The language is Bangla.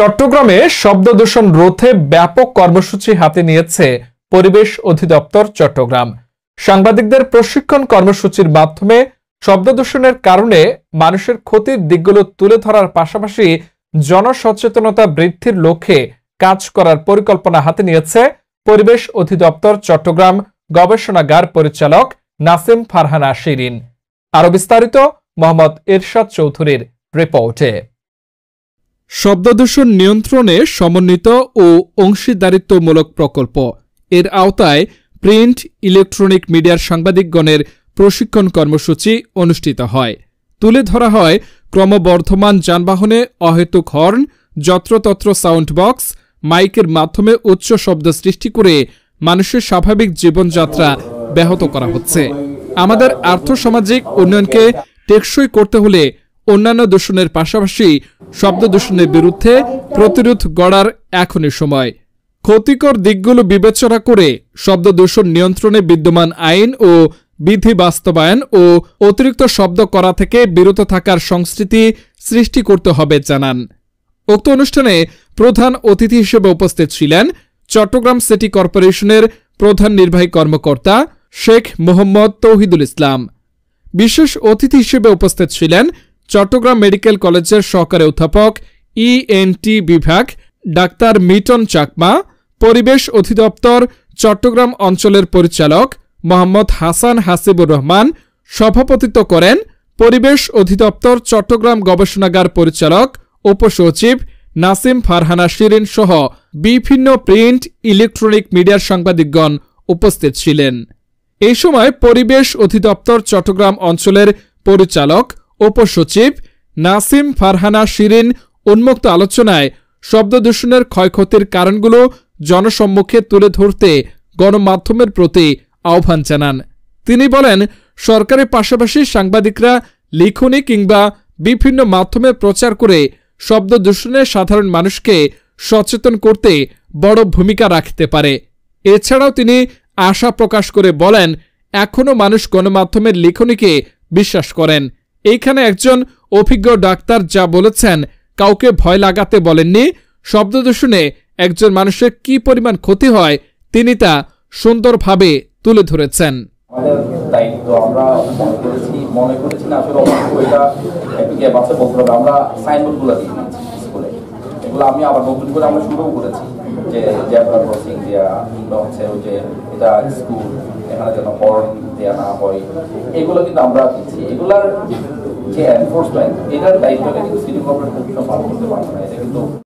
চট্টগ্রামে শব্দ দূষণ রোধে ব্যাপক কর্মসূচি হাতে নিয়েছে পরিবেশ অধিদপ্তর চট্টগ্রাম। সাংবাদিকদের প্রশিক্ষণ কর্মসূচির মাধ্যমে শব্দ দূষণের কারণে মানুষের ক্ষতির দিকগুলো তুলে ধরার পাশাপাশি জনসচেতনতা বৃদ্ধির লক্ষ্যে কাজ করার পরিকল্পনা হাতে নিয়েছে পরিবেশ অধিদপ্তর চট্টগ্রাম গবেষণাগার পরিচালক নাসিম ফারহানা শিরিন। আরো বিস্তারিত মোহাম্মদ এরশাদ চৌধুরীর রিপোর্টে। শব্দ দূষণ নিয়ন্ত্রণে সমন্বিত ও অংশীদারিত্বমূলক প্রকল্প এর আওতায় প্রিন্ট ইলেকট্রনিক মিডিয়ার সাংবাদিকগণের প্রশিক্ষণ কর্মসূচি অনুষ্ঠিত হয়। তুলে ধরা হয় ক্রমবর্ধমান যানবাহনে অহেতুক হর্ন, যত্রতত্র সাউন্ড বক্স, মাইকের মাধ্যমে উচ্চ শব্দ সৃষ্টি করে মানুষের স্বাভাবিক জীবনযাত্রা ব্যাহত করা হচ্ছে। আমাদের আর্থসামাজিক উন্নয়নকে টেকসই করতে হলে অন্যান্য দূষণের পাশাপাশি শব্দ দূষণের বিরুদ্ধে প্রতিরোধ গড়ার এখনই সময়। ক্ষতিকর দিকগুলো বিবেচনা করে শব্দ দূষণ নিয়ন্ত্রণে বিদ্যমান আইন ও বিধি বাস্তবায়ন ও অতিরিক্ত শব্দ করা থেকে বিরত থাকার সংস্কৃতি সৃষ্টি করতে হবে জানান। উক্ত অনুষ্ঠানে প্রধান অতিথি হিসেবে উপস্থিত ছিলেন চট্টগ্রাম সিটি কর্পোরেশনের প্রধান নির্বাহী কর্মকর্তা শেখ মোহাম্মদ তৌহিদুল ইসলাম। বিশেষ অতিথি হিসেবে উপস্থিত ছিলেন চট্টগ্রাম মেডিকেল কলেজের সহকারী অধ্যাপক ইএনটি বিভাগ ডাক্তার মিটন চাকমা, পরিবেশ অধিদপ্তর চট্টগ্রাম অঞ্চলের পরিচালক মোহাম্মদ হাসান হাসিবুর রহমান। সভাপতিত্ব করেন পরিবেশ অধিদপ্তর চট্টগ্রাম গবেষণাগার পরিচালক উপসচিব নাসিম ফারহানা শিরিন সহ বিভিন্ন প্রিন্ট ইলেকট্রনিক মিডিয়ার সাংবাদিকগণ উপস্থিত ছিলেন। এই সময় পরিবেশ অধিদপ্তর চট্টগ্রাম অঞ্চলের পরিচালক উপসচিব নাসিম ফারহানা শিরিন উন্মুক্ত আলোচনায় শব্দ দূষণের ক্ষয়ক্ষতির কারণগুলো জনসম্মুখে তুলে ধরতে গণমাধ্যমের প্রতি আহ্বান জানান। তিনি বলেন, সরকারের পাশাপাশি সাংবাদিকরা লিখনি কিংবা বিভিন্ন মাধ্যমে প্রচার করে শব্দ দূষণে সাধারণ মানুষকে সচেতন করতে বড় ভূমিকা রাখতে পারে। এছাড়াও তিনি আশা প্রকাশ করে বলেন, এখনও মানুষ গণমাধ্যমের লিখনিকে বিশ্বাস করেন। এইখানে একজন অভিজ্ঞ ডাক্তার যা বলেছেন কাউকে ভয় লাগাতে বলেননি। শব্দ দূষণে একজন মানুষের কি পরিমাণ ক্ষতি হয় তিনি তা সুন্দরভাবে তুলে ধরেছেন। আমাদের দায়িত্ব আমরা মনে করেছি না আসলে এটা একটু গ্যাপ আছে বলতে হবে। আমরা সাইনবোর্ডগুলো দিয়ে দিচ্ছি স্কুলে, এগুলো আমি আবার নতুন করে আমরা শুরুও করেছি যে জেব্রা ক্রসিং দেওয়া কিংবা হচ্ছে ওই যে এটা স্কুল এখানে যেন হর্ন দেওয়া না হয়, এগুলো কিন্তু আমরা দিচ্ছি। এগুলার যে এনফোর্সমেন্ট এটার দায়িত্বটা কিন্তু সিটি কর্পোরেশন পালন করতে পারবে না। এটা কিন্তু